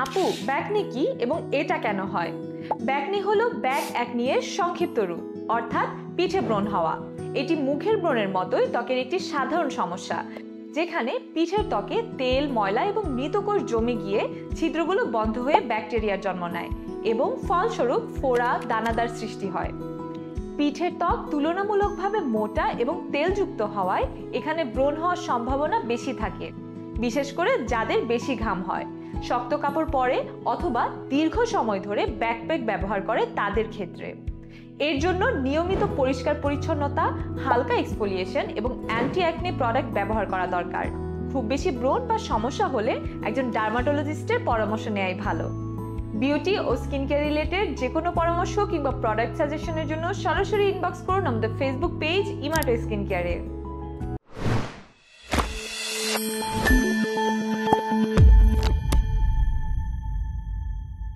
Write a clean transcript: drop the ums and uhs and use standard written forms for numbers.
আপু, ব্যাকনি কি এবং এটা কেন হয়? ব্যাকনি হলো ব্যাক অ্যাকনি এর সংক্ষিপ্ত রূপ, অর্থাৎ পিঠে ব্রণ হওয়া। এটি মুখের ব্রণের মতোই ত্বকের একটি সাধারণ সমস্যা, যেখানে পিঠের ত্বকে তেল, ময়লা এবং মৃত কোষ জমে গিয়ে ছিদ্রগুলো বন্ধ হয়ে ব্যাকটেরিয়ার জন্ম নেয় এবং ফলস্বরূপ ফোড়া, দানাদার সৃষ্টি হয়। পিঠের ত্বক তুলনামূলকভাবে মোটা এবং তেলযুক্ত হওয়ায় এখানে ব্রণ হওয়ার সম্ভাবনা বেশি থাকে, বিশেষ করে যাদের বেশি ঘাম হয়, শক্ত কাপড় পরে অথবা দীর্ঘ সময় ধরে ব্যাকপ্যাক ব্যবহার করে তাদের ক্ষেত্রে। এর জন্য নিয়মিত পরিষ্কার পরিচ্ছন্নতা, হালকা এক্সফোলিয়েশন এবং অ্যান্টি অ্যাকনে প্রোডাক্ট ব্যবহার করা দরকার। খুব বেশি ব্রণ বা সমস্যা হলে একজন ডার্মাটোলজিস্টের পরামর্শ নেওয়াই ভালো। বিউটি ও স্কিন কেয়ার রিলেটেড যে কোনো পরামর্শ কিংবা প্রোডাক্ট সাজেশনের জন্য সরাসরি ইনবক্স করুন আমাদের ফেসবুক পেজ ইমাটো স্কিন কেয়ারে।